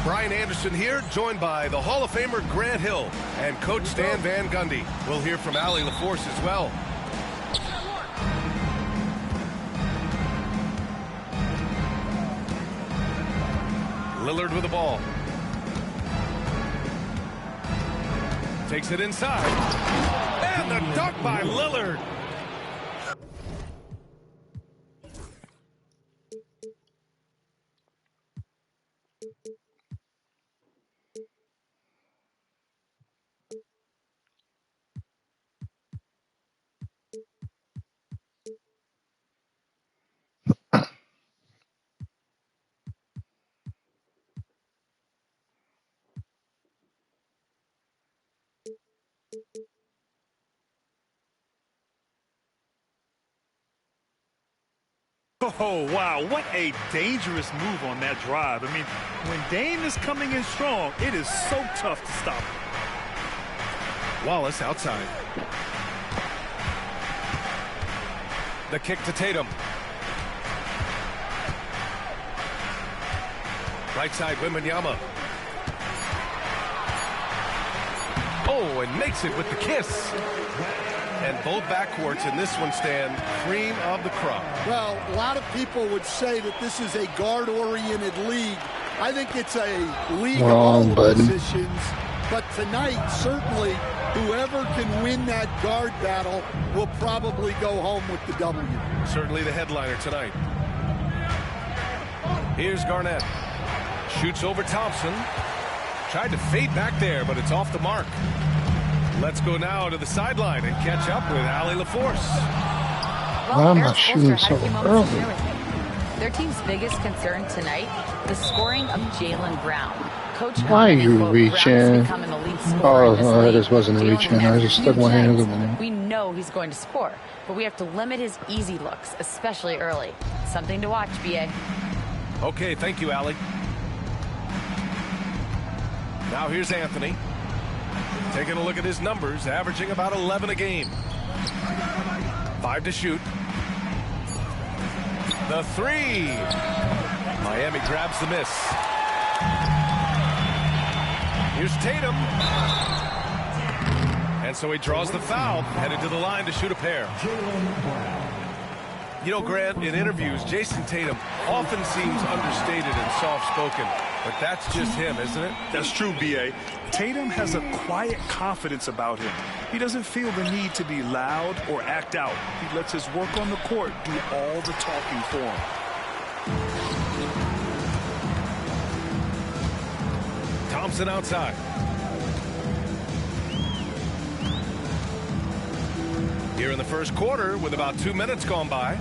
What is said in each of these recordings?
Brian Anderson here, joined by the Hall of Famer Grant Hill and Coach Stan Van Gundy. We'll hear from Allie LaForce as well. Lillard with the ball. Takes it inside. And the dunk by Lillard. Oh, wow, what a dangerous move on that drive. I mean, when Dame is coming in strong, it is so tough to stop him. Wallace outside. The kick to Tatum. Right side, Wembanyama. Oh, and makes it with the kiss. And both backcourts in this one stand cream of the crop. Well, a lot of people would say that this is a guard-oriented league. I think it's a league of all positions. But tonight, certainly, whoever can win that guard battle will probably go home with the W. Certainly the headliner tonight. Here's Garnett. Shoots over Thompson. Tried to fade back there, but it's off the mark. Let's go now to the sideline and catch up with Allie LaForce. Why am I shooting so early? Their team's biggest concern tonight, the scoring of Jaylen Brown. Coach why are you reaching? Oh, this wasn't a reach in. I just stuck my hand in the ball. We know he's going to score, but we have to limit his easy looks, especially early. Something to watch, BA. Okay, thank you, Allie. Now here's Anthony. Taking a look at his numbers, averaging about 11 a game. 5 to shoot. The three. Miami grabs the miss. Here's Tatum. And so he draws the foul, headed to the line to shoot a pair. You know, Grant, in interviews, Jason Tatum often seems understated and soft-spoken, but that's just him, isn't it? That's true, B.A. Tatum has a quiet confidence about him. He doesn't feel the need to be loud or act out. He lets his work on the court do all the talking for him. Thompson outside. Here in the first quarter with about 2 minutes gone by.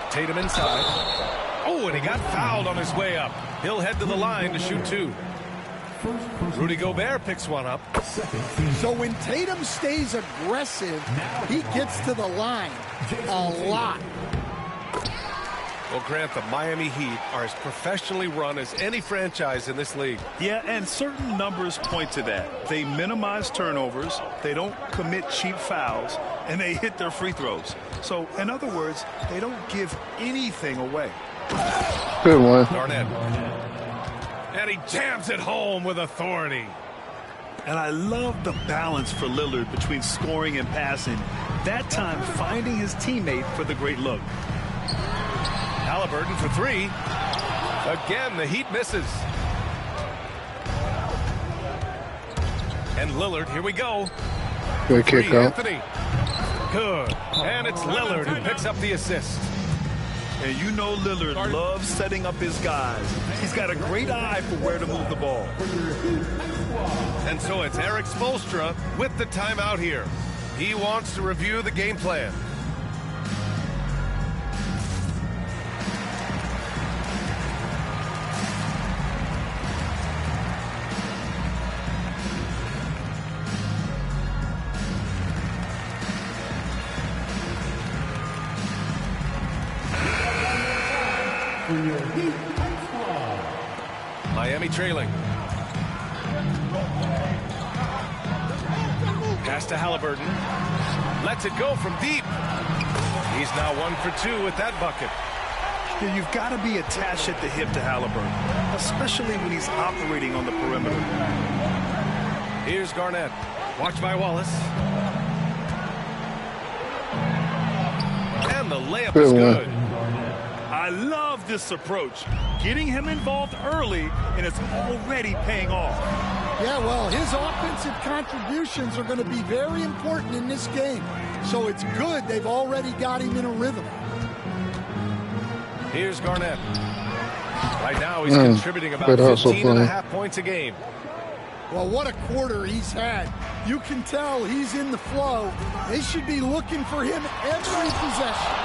Tatum inside. Oh, and he got fouled on his way up. He'll head to the line to shoot 2. Rudy Gobert picks one up. So when Tatum stays aggressive, he gets to the line a lot. Well, Grant, the Miami Heat are as professionally run as any franchise in this league. Yeah, and certain numbers point to that. They minimize turnovers, they don't commit cheap fouls, and they hit their free throws. So, in other words, they don't give anything away. Good one. Garnett. And he jams it home with authority. And I love the balance for Lillard between scoring and passing. That time finding his teammate for the great look. Halliburton for 3. Again, the Heat misses. And Lillard, here we go. Good kick out. Anthony. Good. And it's Lillard who picks up the assist. And you know Lillard loves setting up his guys. He's got a great eye for where to move the ball. And so it's Eric Spoelstra with the timeout here. He wants to review the game plan. Miami trailing. Pass to Halliburton. Lets it go from deep. He's now 1 for 2 with that bucket. Yeah, you've got to be attached at the hip to Halliburton, especially when he's operating on the perimeter. Here's Garnett. Watched by Wallace. And the layup is good. I love this approach. Getting him involved early, and it's already paying off. Yeah, well, his offensive contributions are going to be very important in this game. So it's good they've already got him in a rhythm. Here's Garnett. Right now he's contributing about 15.5 points a game. Well, what a quarter he's had. You can tell he's in the flow. They should be looking for him every possession.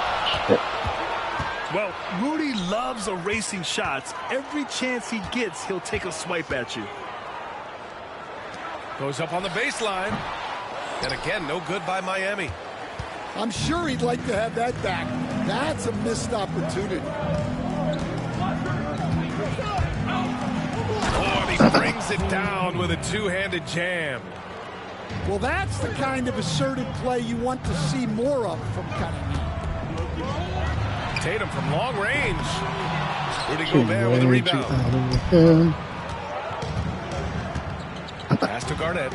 Well, Rudy loves erasing shots. Every chance he gets, he'll take a swipe at you. Goes up on the baseline. And again, no good by Miami. I'm sure he'd like to have that back. That's a missed opportunity. Oh, and he brings it down with a two-handed jam. Well, that's the kind of assertive play you want to see more of from Cunningham. Tatum from long range. Rudy Gobert with a rebound. Pass to Garnett.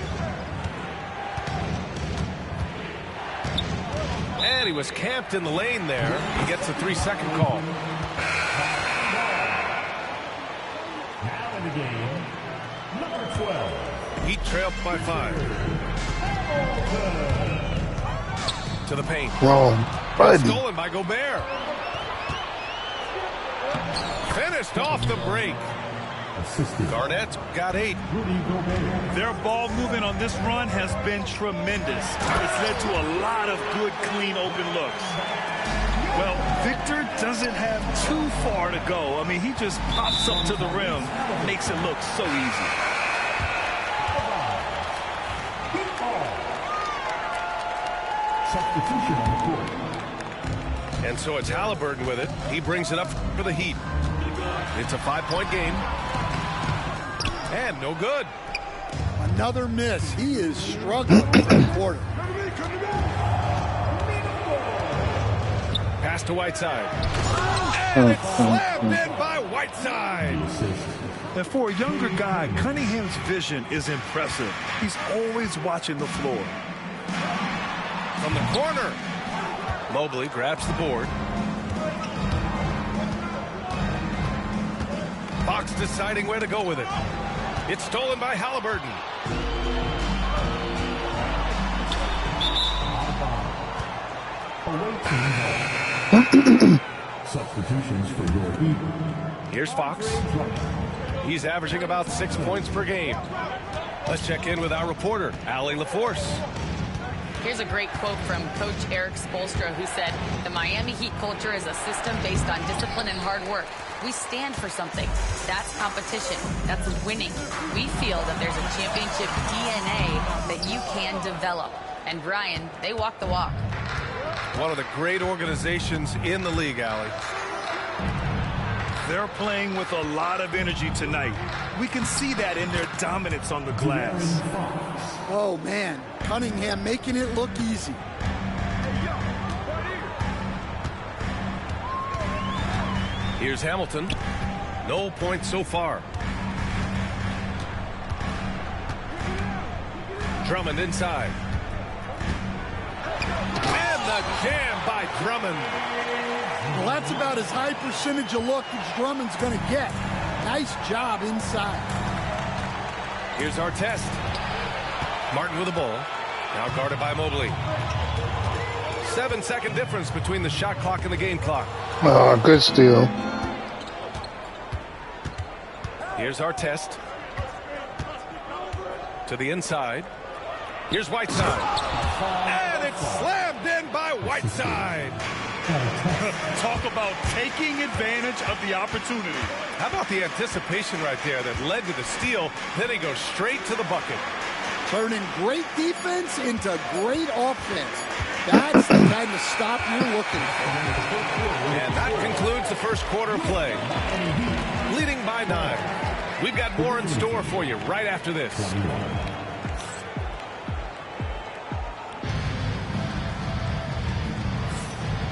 And he was camped in the lane there. He gets a 3-second call. Now in the game, number 12. Heat trailed by 5. To the paint. Wrong. Stolen by Gobert. Finished off the break. Garnett's got 8. Their ball movement on this run has been tremendous. It's led to a lot of good, clean, open looks. Well, Victor doesn't have too far to go. I mean, he just pops up to the rim, makes it look so easy. Substitution on the court. And so it's Halliburton with it. He brings it up for the Heat. It's a 5-point game. And no good. Another miss. He is struggling for the quarter. Pass to Whiteside. And it's slammed in by Whiteside. And for a younger guy, Cunningham's vision is impressive. He's always watching the floor. From the corner. Mobley grabs the board. Fox deciding where to go with it. It's stolen by Halliburton. Substitutions for your Heat. Here's Fox. He's averaging about 6 points per game. Let's check in with our reporter, Allie LaForce. Here's a great quote from Coach Eric Spoelstra, who said, "The Miami Heat culture is a system based on discipline and hard work. We stand for something. That's competition. That's winning. We feel that there's a championship DNA that you can develop." And Brian, they walk the walk. One of the great organizations in the league, Allie. They're playing with a lot of energy tonight. We can see that in their dominance on the glass. Oh, man. Cunningham making it look easy. Here's Hamilton. No points so far. Drummond inside. And the jam by Drummond. Well, that's about as high percentage of look as Drummond's going to get. Nice job inside. Here's Artest. Martin with the ball. Now guarded by Mobley. 7-second difference between the shot clock and the game clock. Oh, good steal. Here's Artest. To the inside. Here's Whiteside. And it's slammed in by Whiteside. Talk about taking advantage of the opportunity. How about the anticipation right there that led to the steal? Then he goes straight to the bucket. Turning great defense into great offense. That's the kind of stop you're looking for. And that concludes the first quarter of play. Leading by 9. We've got more in store for you right after this.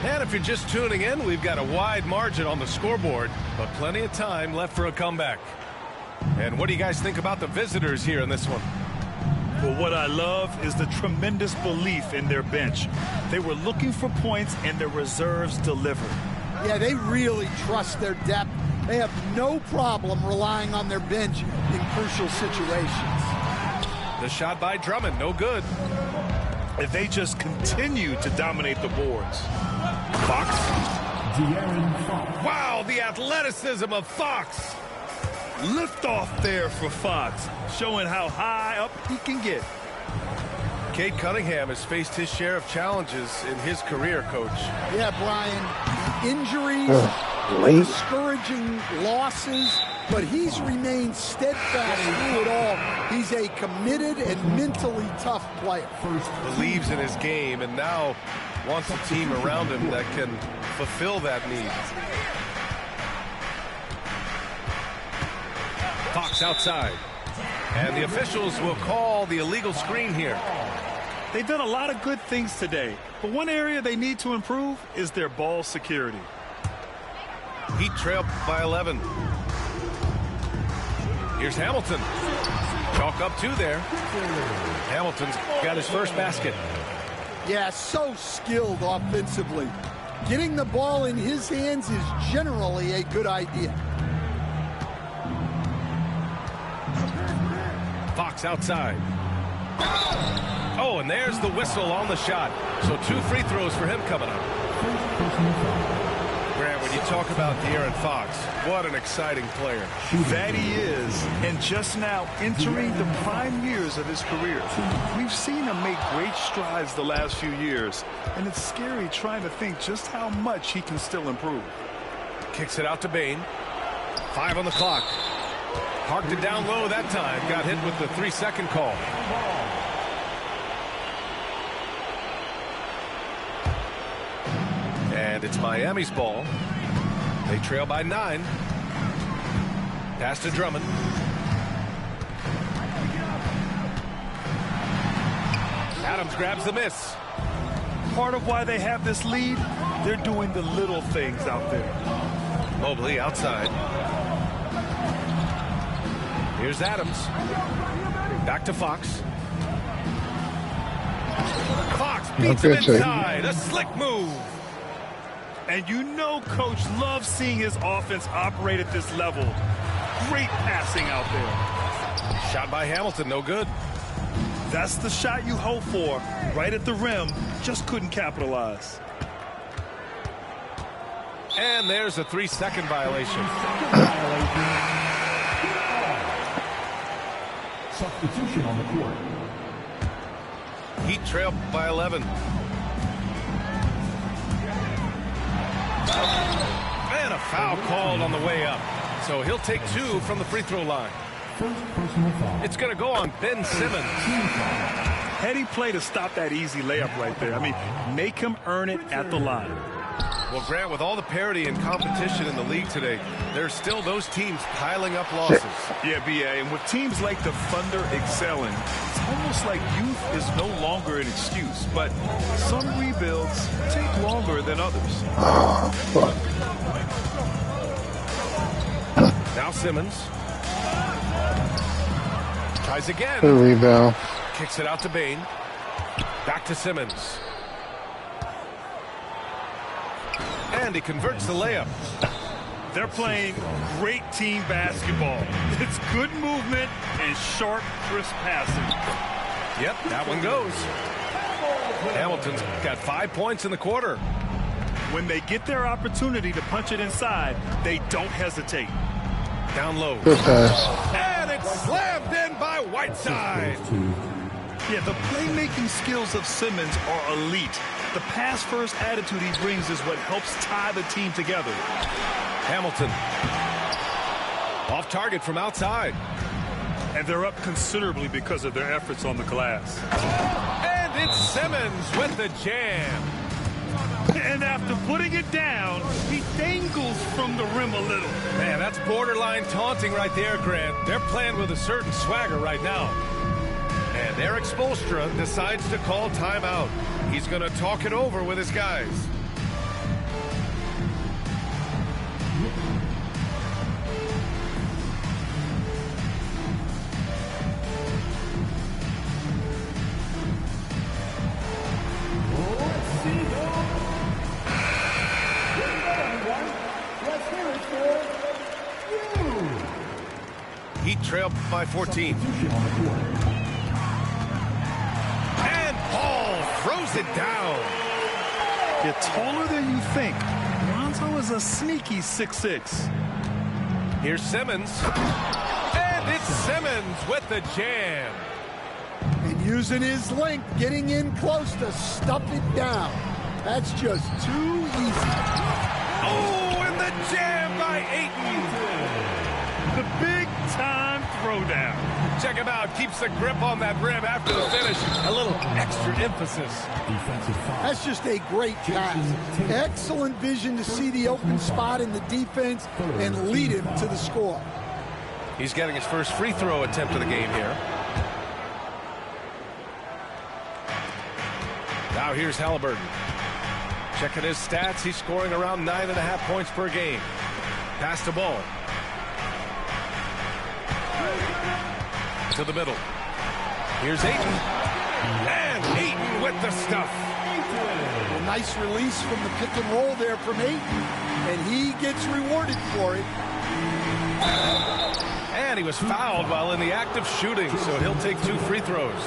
And if you're just tuning in, we've got a wide margin on the scoreboard, but plenty of time left for a comeback. And what do you guys think about the visitors here in this one? Well, what I love is the tremendous belief in their bench. They were looking for points, and their reserves delivered. Yeah, they really trust their depth. They have no problem relying on their bench in crucial situations. The shot by Drummond, no good. If they just continue to dominate the boards. Fox. Wow, the athleticism of Fox. Liftoff there for Fox, showing how high up he can get. Cade Cunningham has faced his share of challenges in his career, Coach. Yeah, Brian, injuries, discouraging losses, but he's remained steadfast through it all. He's a committed and mentally tough player. Believes in his game and now wants a team around him that can fulfill that need. Fox outside. And the officials will call the illegal screen here. They've done a lot of good things today, but one area they need to improve is their ball security. Heat trail by 11. Here's Hamilton. Chalk up 2 there. Hamilton's got his first basket. Yeah, so skilled offensively. Getting the ball in his hands is generally a good idea. Fox outside. Oh, and there's the whistle on the shot. So 2 free throws for him coming up. Grant, when you talk about De'Aaron Fox, what an exciting player. That he is, and just now entering the prime years of his career. We've seen him make great strides the last few years, and it's scary trying to think just how much he can still improve. Kicks it out to Bane. 5 on the clock. Parked it down low that time. Got hit with the 3-second call. And it's Miami's ball. They trail by 9. Pass to Drummond. Adams grabs the miss. Part of why they have this lead, they're doing the little things out there. Mobley outside. Here's Adams. Back to Fox. Fox beats him inside. A slick move. And you know Coach loves seeing his offense operate at this level. Great passing out there. Shot by Hamilton, no good. That's the shot you hope for. Right at the rim, just couldn't capitalize. And there's a 3-second violation. Substitution on the court. Heat trail by 11. And a foul called on the way up. So he'll take 2 from the free throw line. First personal foul. It's going to go on Ben Simmons. Heady play to stop that easy layup right there. I mean, make him earn it at the line. Well, Grant, with all the parity and competition in the league today, there's still those teams piling up losses. Yeah, B.A., and with teams like the Thunder excelling, it's almost like youth is no longer an excuse. But some rebuilds take longer than others. Now Simmons. Tries again. Good rebound. Kicks it out to Bane. Back to Simmons. And he converts the layup. They're playing great team basketball. It's good movement and sharp, crisp passing. Yep, that one goes. Hamilton's got 5 points in the quarter. When they get their opportunity to punch it inside, they don't hesitate. Down low. Good pass. And it's slammed in by Whiteside. Yeah, the playmaking skills of Simmons are elite. The pass-first attitude he brings is what helps tie the team together. Hamilton. Off target from outside. And they're up considerably because of their efforts on the glass. And it's Simmons with the jam. And after putting it down, he dangles from the rim a little. Man, that's borderline taunting right there, Grant. They're playing with a certain swagger right now. And Eric Spoelstra decides to call timeout. He's going to talk it over with his guys. Heat trail by 14. And Paul throws it down. You're taller than you think. Lonzo is a sneaky 6'6". Here's Simmons. And it's Simmons with the jam. And using his length, getting in close to stuff it down. That's just too easy. Oh, and the jam by Ayton. The big-time throwdown. Check him out. Keeps the grip on that rim after the finish. A little extra emphasis. Defensive foul. That's just a great pass. Excellent vision to see the open spot in the defense and lead him to the score. He's getting his first free throw attempt of the game here. Now here's Halliburton. Checking his stats, he's scoring around 9.5 points per game. Pass the ball. To the middle. Here's Ayton. And Ayton with the stuff. A nice release from the pick and roll there from Ayton. And he gets rewarded for it. And he was fouled while in the act of shooting, so he'll take 2 free throws.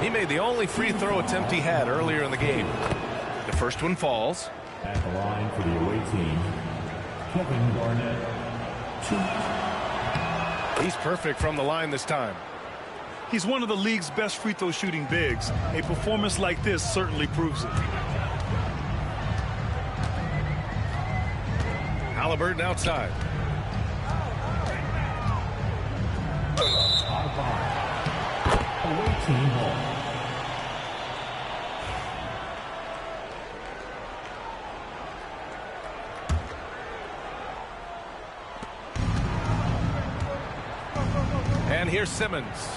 He made the only free throw attempt he had earlier in the game. The first one falls. At the line for the away team, Kevin Garnett. He's perfect from the line this time. He's one of the league's best free throw shooting bigs. A performance like this certainly proves it. Halliburton outside. Away team ball. And here's Simmons.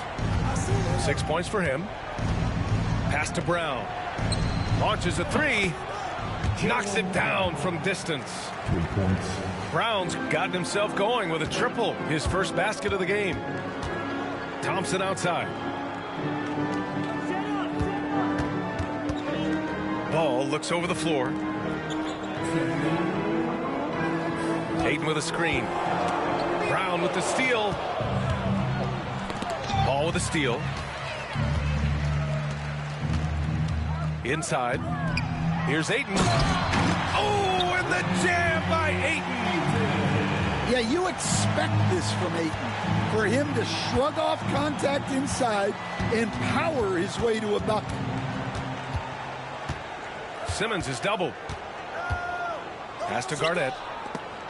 6 points for him. Pass to Brown. Launches a 3. Knocks it down from distance. 3 points. Brown's gotten himself going with a triple. His first basket of the game. Thompson outside. Ball looks over the floor. Ayton with a screen. Brown with the steal. Ball with a steal. Inside. Here's Ayton. Oh, And the jam by Ayton. Yeah, you expect this from Ayton. For him to shrug off contact inside and power his way to a bucket. Simmons is doubled. Pass to Garnett.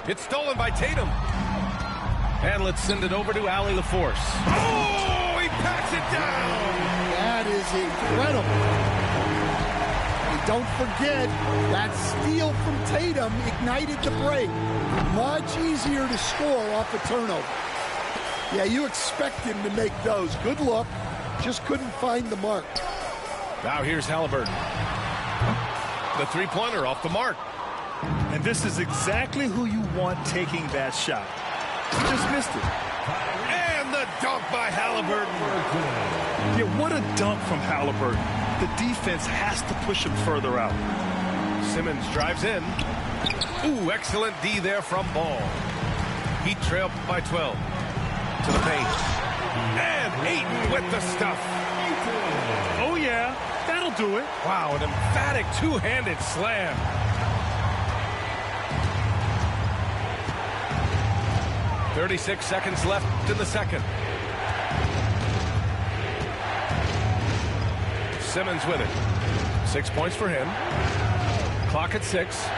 It's stolen by Tatum. And let's send it over to Allie LaForce. Oh, he packs it down. That is incredible. And don't forget, that steal from Tatum ignited the break. Much easier to score off a turnover. Yeah, you expect him to make those. Good look. Just couldn't find the mark. Now here's Halliburton. The three-pointer off the mark. And this is exactly who you want taking that shot. He just missed it. And the dunk by Halliburton. Yeah, what a dunk from Halliburton. The defense has to push him further out. Simmons drives in. Ooh, excellent D there from Ball. He trailed by 12. To the paint. And Ayton with the stuff. Oh, yeah. That'll do it. Wow, an emphatic two-handed slam. "36 seconds left in the second. Simmons with it. 6 points for him. Clock at 6.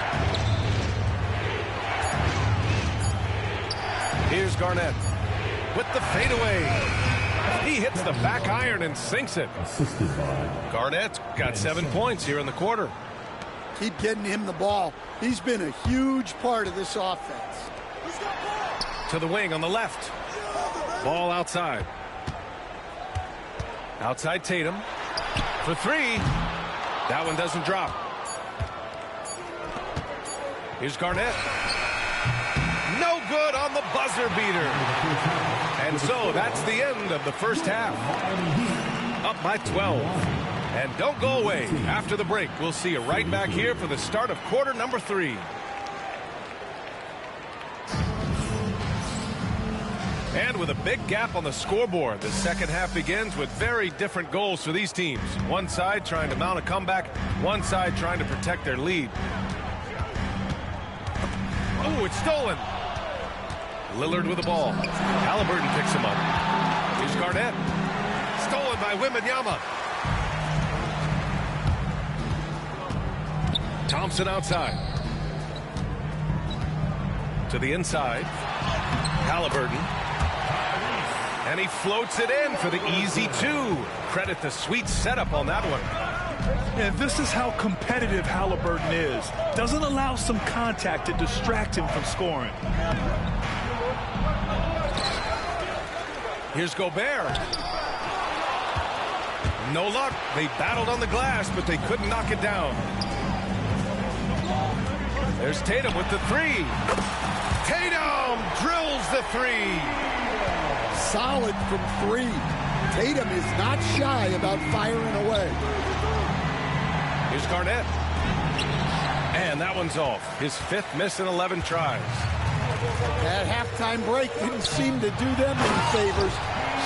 Here's Garnett with the fadeaway. He hits the back iron and sinks it. Garnett's got 7 points here in the quarter. Keep getting him the ball. He's been a huge part of this offense. To the wing on the left. Ball outside. Outside Tatum. For 3. That one doesn't drop. Here's Garnett. No good on the buzzer beater. And so that's the end of the first half. Up by 12. And don't go away. After the break, we'll see you right back here for the start of quarter number 3. And with a big gap on the scoreboard, the second half begins with very different goals for these teams. One side trying to mount a comeback, one side trying to protect their lead. Oh, it's stolen. Lillard with the ball. Halliburton picks him up. Here's Garnett. Stolen by Wembanyama. Thompson outside. To the inside. Halliburton. And he floats it in for the easy 2. Credit the sweet setup on that one. And this is how competitive Halliburton is. Doesn't allow some contact to distract him from scoring. Here's Gobert. No luck. They battled on the glass, but they couldn't knock it down. There's Tatum with the 3. Tatum drills the 3. Solid from 3. Tatum is not shy about firing away. Here's Garnett. And that one's off. His 5th miss in 11 tries. That halftime break didn't seem to do them any favors.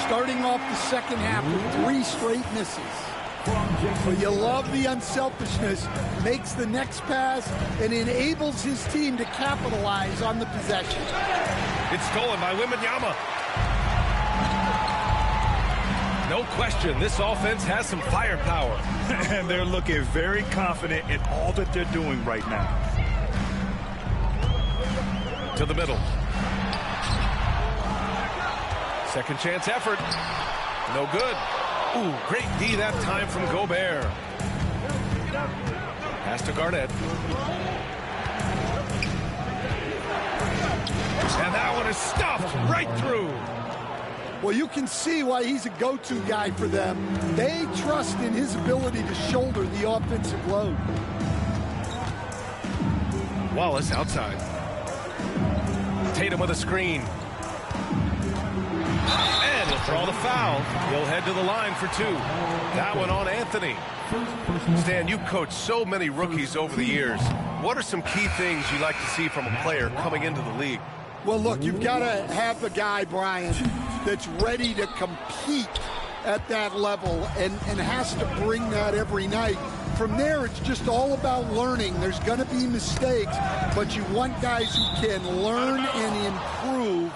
Starting off the second half with 3 straight misses. But you love the unselfishness. Makes the next pass and enables his team to capitalize on the possession. It's stolen by Wembanyama. No question, this offense has some firepower. And they're looking very confident in all that they're doing right now. To the middle. Second chance effort. No good. Ooh, great D that time from Gobert. Pass to Garnett. And that one is stuffed right through. Well, you can see why he's a go-to guy for them. They trust in his ability to shoulder the offensive load. Wallace outside. Tatum with a screen. And he'll draw the foul. He'll head to the line for 2. That one on Anthony. Stan, you coached so many rookies over the years. What are some key things you like to see from a player coming into the league? Well, look, you've got to have a guy, Brian, that's ready to compete at that level and has to bring that every night. from there, it's just all about learning. There's going to be mistakes, but you want guys who can learn and improve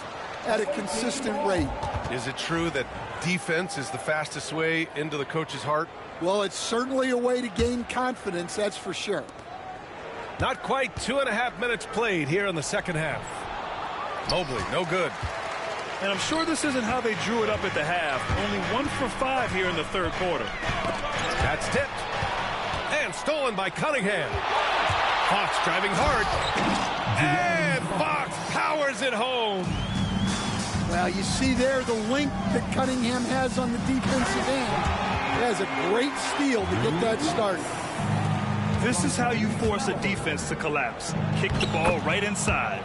at a consistent rate. Is it true that defense is the fastest way into the coach's heart? Well, it's certainly a way to gain confidence, that's for sure. Not quite 2.5 minutes played here in the second half. Mobley, no good. And I'm sure this isn't how they drew it up at the half. Only 1 for 5 here in the third quarter. That's tipped. And stolen by Cunningham. Fox driving hard. And Fox powers it home. Well, you see there the link that Cunningham has on the defensive end. He has a great steal to get that started. This is how you force a defense to collapse. Kick the ball right inside.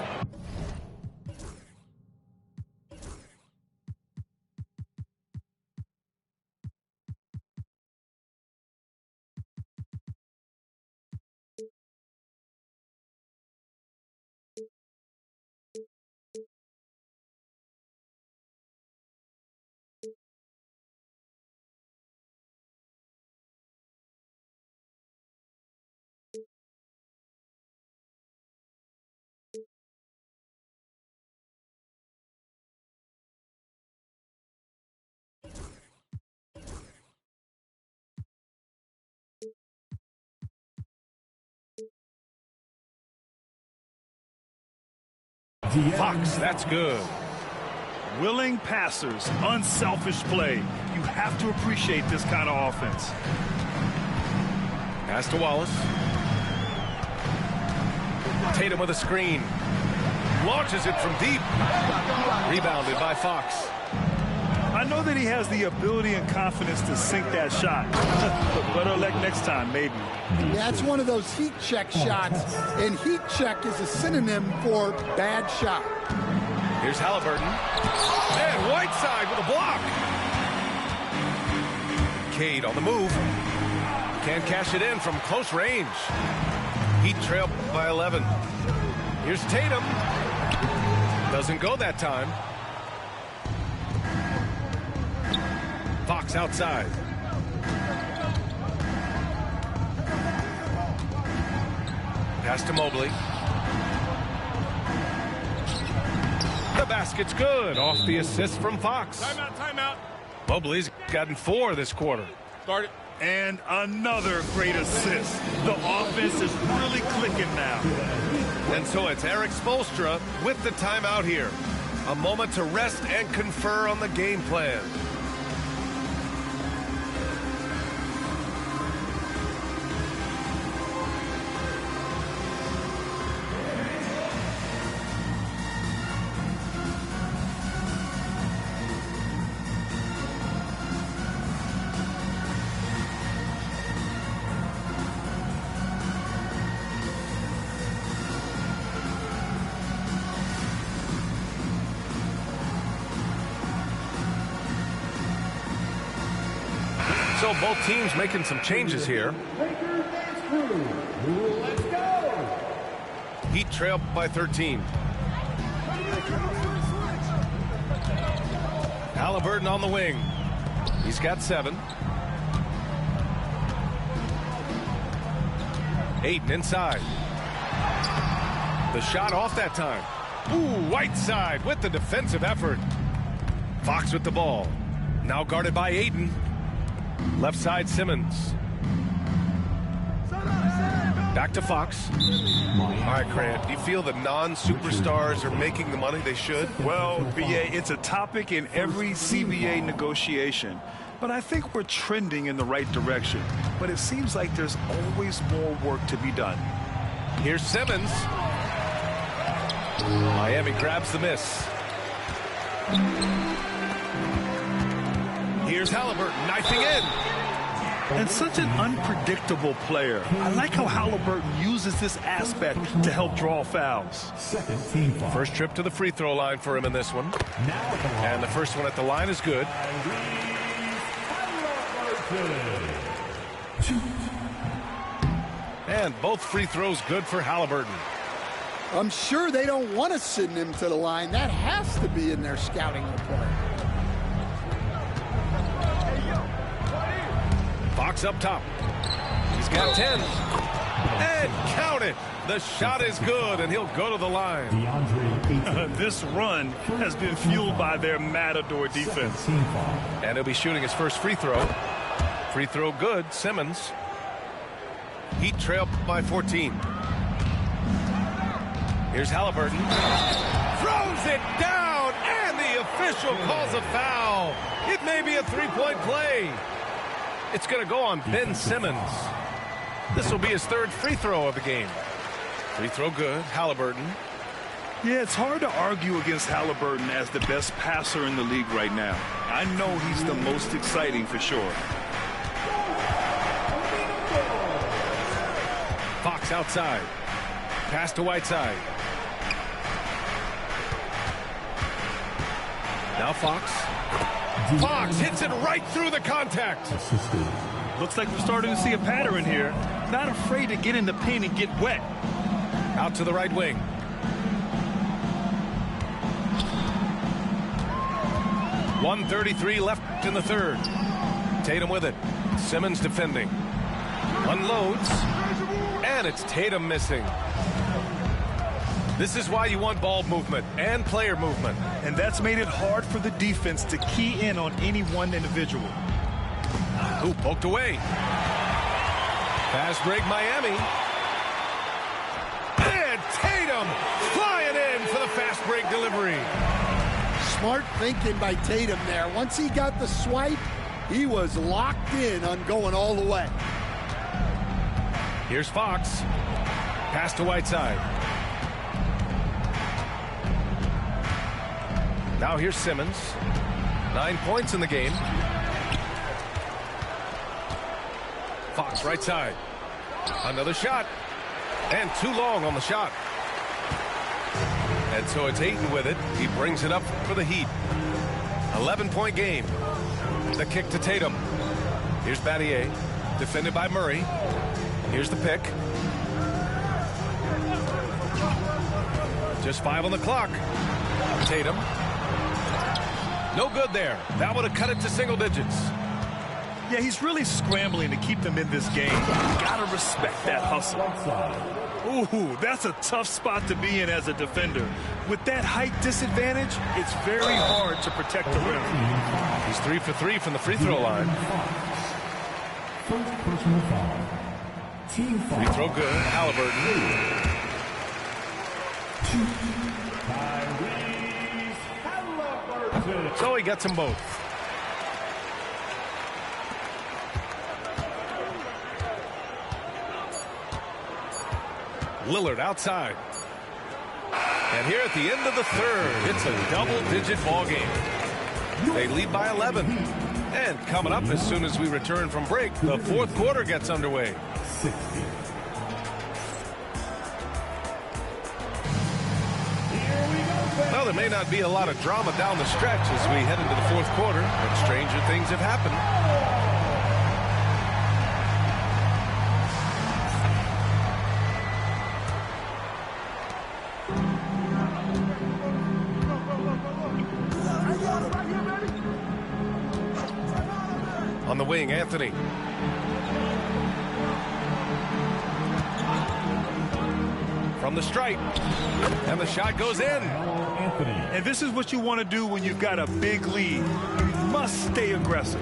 Fox, that's good. Willing passers, unselfish play. You have to appreciate this kind of offense. Pass to Wallace. Tatum with a screen. Launches it from deep. Rebounded by Fox. I know that he has the ability and confidence to sink that shot. But better luck next time, maybe. That's one of those heat check shots, and heat check is a synonym for bad shot. Here's Halliburton. And Whiteside with a block. Cade on the move. Can't cash it in from close range. Heat trail by 11. Here's Tatum. Doesn't go that time. Fox outside. Pass to Mobley. The basket's good. Off the assist from Fox. Timeout. Mobley's gotten 4 this quarter. Start it. And another great assist. The offense is really clicking now. And so it's Erik Spoelstra with the timeout here. A moment to rest and confer on the game plan. So both teams making some changes here. Let's go. Heat trail by 13. Halliburton on the wing. He's got 7. Ayton inside. The shot off that time. Ooh, Whiteside with the defensive effort. Fox with the ball. Now guarded by Ayton. Left side, Simmons. Back to Fox. All right, Grant, do you feel the non-superstars are making the money they should? Well, BA, it's a topic in every CBA negotiation. But I think we're trending in the right direction. But it seems like there's always more work to be done. Here's Simmons. Miami grabs the miss. Here's Halliburton knifing in. And such an unpredictable player. I like how Halliburton uses this aspect to help draw fouls. Second team foul. First trip to the free throw line for him in this one. And the first one at the line is good. And both free throws good for Halliburton. I'm sure they don't want to send him to the line. That has to be in their scouting report. Fox up top. He's got 10. And count it. The shot is good, and he'll go to the line. This run has been fueled by their Matador defense. And he'll be shooting his first free throw. Free throw good. Simmons. Heat trail by 14. Here's Halliburton. Throws it down, and the official calls a foul. It may be a three-point play. It's going to go on Ben Simmons. This will be his third free throw of the game. Free throw good. Halliburton. Yeah, it's hard to argue against Halliburton as the best passer in the league right now. I know he's the most exciting for sure. Fox outside. Pass to Whiteside. Now Fox. Fox hits it right through the contact. Looks like we're starting to see a pattern here. Not afraid to get in the paint and get wet. Out to the right wing. .133 left in the third. Tatum with it. Simmons defending. Unloads. And it's Tatum missing. This is why you want ball movement and player movement. And that's made it hard for the defense to key in on any one individual. Ooh, poked away. Fast break Miami. And Tatum flying in for the fast break delivery. Smart thinking by Tatum there. Once he got the swipe, he was locked in on going all the way. Here's Fox. Pass to Whiteside. Now here's Simmons. 9 points in the game. Fox right side. Another shot. And too long on the shot. And so it's Ayton with it. He brings it up for the Heat. 11-point game. The kick to Tatum. Here's Battier. Defended by Murray. Here's the pick. Just 5 on the clock. Tatum. No good there. That would have cut it to single digits. Yeah, he's really scrambling to keep them in this game. Gotta respect that hustle. Ooh, that's a tough spot to be in as a defender. With that height disadvantage, it's very hard to protect the rim. He's 3 for 3 from the free throw line. First personal foul. Team foul. Free throw good. Halliburton. So he gets them both. Lillard outside. And here at the end of the third, it's a double-digit ball game. They lead by 11. And coming up as soon as we return from break, the fourth quarter gets underway. Well, there may not be a lot of drama down the stretch as we head into the fourth quarter, but stranger things have happened. On the wing, Anthony. From the stripe. And the shot goes in. And this is what you want to do when you've got a big lead. You must stay aggressive.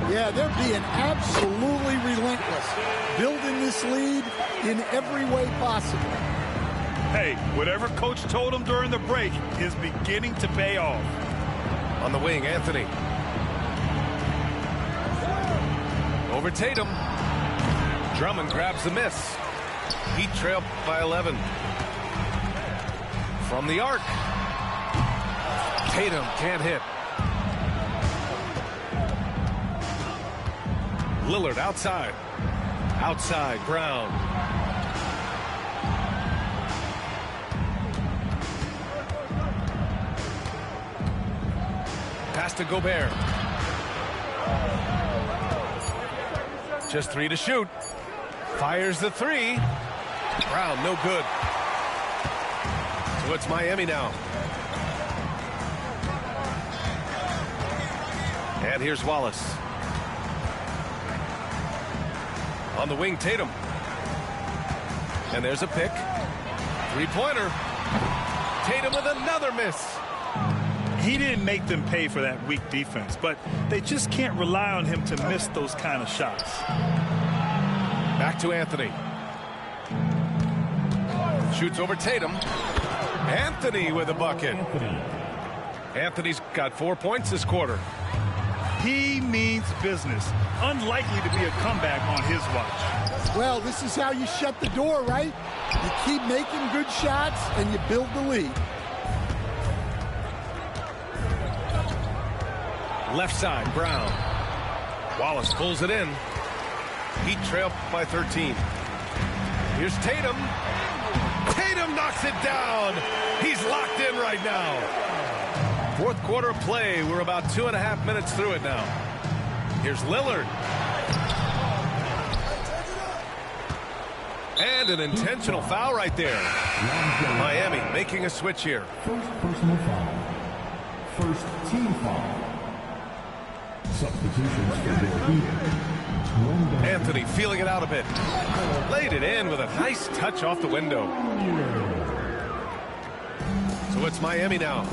Yeah, they're being absolutely relentless. Building this lead in every way possible. Hey, whatever coach told them during the break is beginning to pay off. On the wing, Anthony. Over Tatum. Drummond grabs the miss. Heat trail by 11. From the arc. Tatum can't hit. Lillard outside. Outside, Brown. Pass to Gobert. Just 3 to shoot. Fires the 3. Brown, no good. So it's Miami now. And here's Wallace. On the wing, Tatum. And there's a pick. Three-pointer. Tatum with another miss. He didn't make them pay for that weak defense, but they just can't rely on him to miss those kind of shots. Back to Anthony. Shoots over Tatum. Anthony with a bucket. Anthony's got 4 points this quarter. He means business. Unlikely to be a comeback on his watch. Well, this is how you shut the door, right? You keep making good shots and you build the lead. Left side, Brown. Wallace pulls it in. Heat trail by 13. Here's Tatum. Tatum knocks it down. He's locked in right now. Fourth quarter of play. We're about 2.5 minutes through it now. Here's Lillard. And an intentional foul right there. Miami making a switch here. First personal foul. First team foul. Substitutions for the Heat. Anthony feeling it out a bit. Laid it in with a nice touch off the window. So it's Miami now.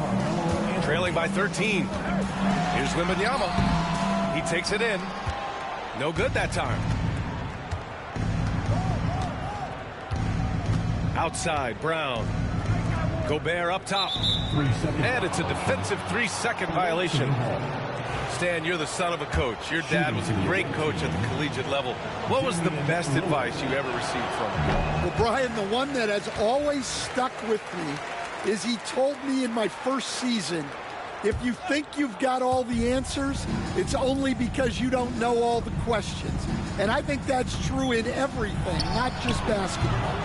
Trailing by 13. Here's Wembanyama. He takes it in. No good that time. Outside, Brown. Gobert up top. And it's a defensive 3-second violation. Stan, you're the son of a coach. Your dad was a great coach at the collegiate level. What was the best advice you ever received from him? Well, Brian, the one that has always stuck with me is he told me in my first season, if you think you've got all the answers, it's only because you don't know all the questions. And I think that's true in everything, not just basketball.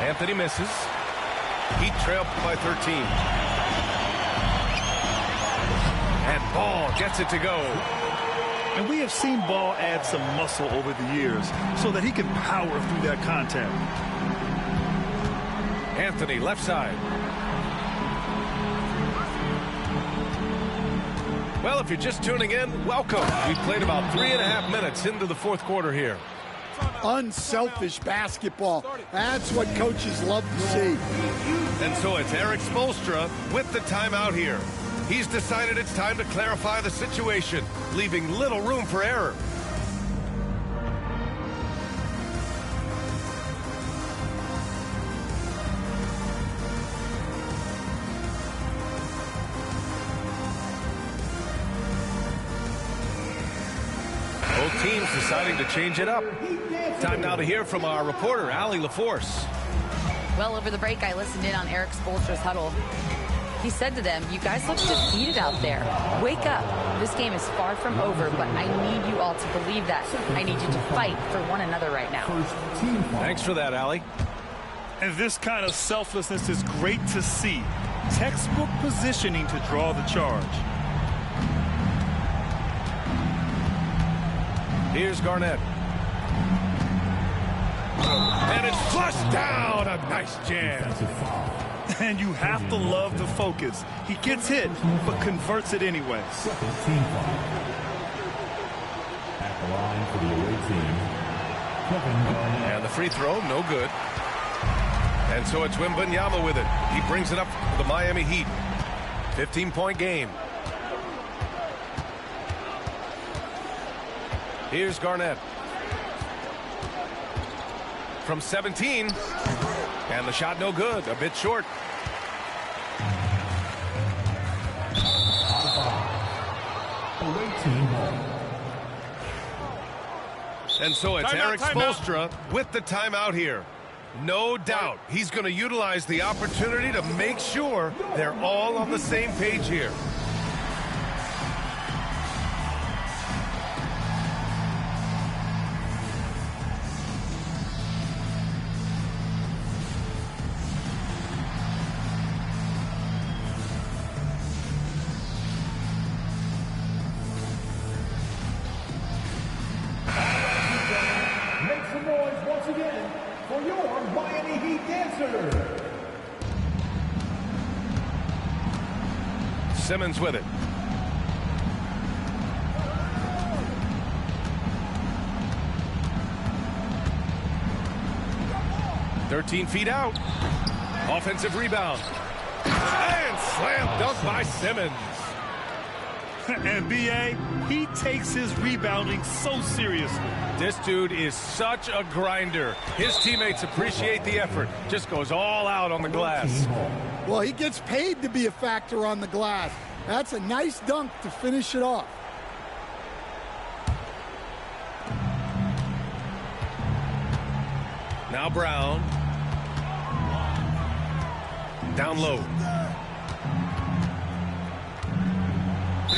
Anthony misses. Heat trail by 13. And Ball gets it to go. And we have seen Ball add some muscle over the years so that he can power through that contact. Anthony, left side. Well, if you're just tuning in, welcome. We've played about 3.5 minutes into the fourth quarter here. Unselfish basketball. That's what coaches love to see. And so it's Erik Spoelstra with the timeout here. He's decided it's time to clarify the situation, leaving little room for error. Both teams deciding to change it up. Time now to hear from our reporter, Allie LaForce. Well, over the break, I listened in on Erik Spoelstra's huddle. He said to them, you guys look defeated out there. Wake up. This game is far from over, but I need you all to believe that. I need you to fight for one another right now. Thanks for that, Allie. And this kind of selflessness is great to see. Textbook positioning to draw the charge. Here's Garnett. And it's flushed down. A nice jam. And you have to love the focus. He gets hit, but converts it anyway. Second team foul. At the line for the away team, Kevin Garnett. And the free throw, no good. And so it's Wembanyama with it. He brings it up for the Miami Heat. 15-point game. Here's Garnett. From 17. And the shot no good, a bit short. Away team ball. And so it's Erik Spoelstra with the timeout here. No doubt he's going to utilize the opportunity to make sure they're all on the same page here. Simmons with it. 13 feet out. Offensive rebound. And slam dunk by Simmons. And B.A., he takes his rebounding so seriously. This dude is such a grinder. His teammates appreciate the effort. Just goes all out on the glass. Well, he gets paid to be a factor on the glass. That's a nice dunk to finish it off. Now Brown. Down low.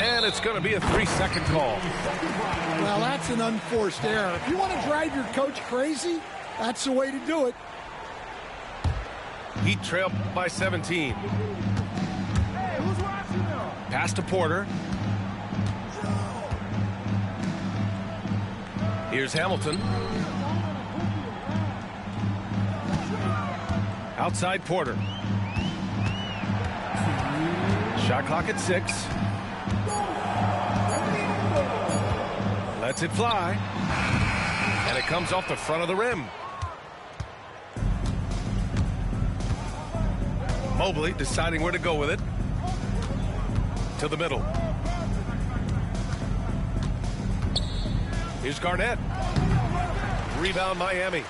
And it's going to be a 3-second call. Well, that's an unforced error. If you want to drive your coach crazy, that's the way to do it. Heat trail by 17. Pass to Porter. Here's Hamilton. Outside Porter. Shot clock at 6. Lets it fly. And it comes off the front of the rim. Mobley deciding where to go with it. To the middle. Here's Garnett. Rebound Miami.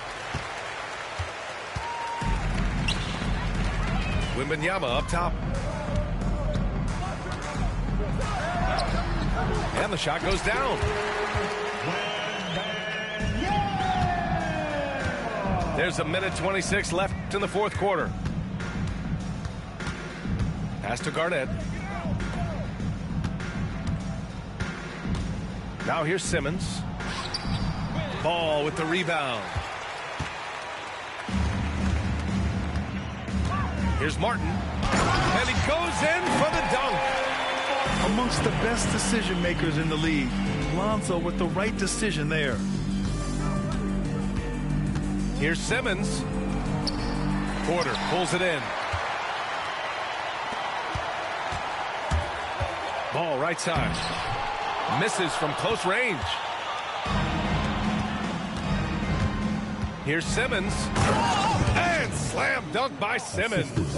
Wembanyama up top. And the shot goes down. There's a minute 26 left in the fourth quarter. Pass to Garnett. Now here's Simmons. Ball with the rebound. Here's Martin. And he goes in for the dunk. Amongst the best decision makers in the league. Lonzo with the right decision there. Here's Simmons. Porter pulls it in. Ball right side. Misses from close range. Here's Simmons. And slam dunk by Simmons.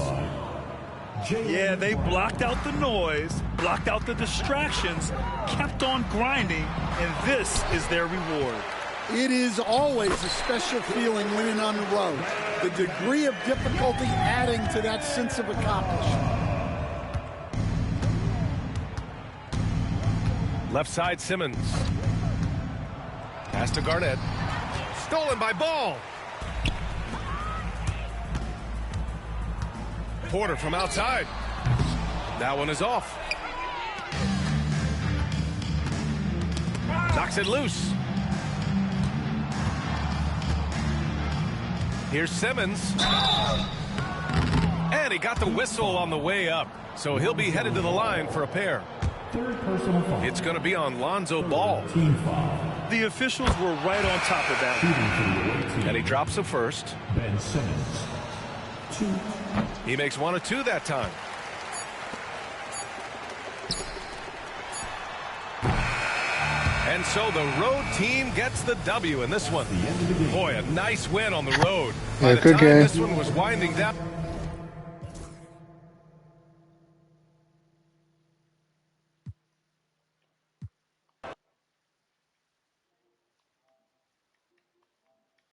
Yeah, they blocked out the noise, blocked out the distractions, kept on grinding, and this is their reward. It is always a special feeling winning on the road. The degree of difficulty adding to that sense of accomplishment. Left side Simmons. Pass to Garnett. Stolen by Ball. Porter from outside. That one is off. Knocks it loose. Here's Simmons. And he got the whistle on the way up. So he'll be headed to the line for a pair. It's going to be on Lonzo Ball. The officials were right on top of that. And he drops the first. Ben Simmons. 2. He makes 1 of 2 that time. And so the road team gets the W in this one. Boy, a nice win on the road. By the time this one was winding down.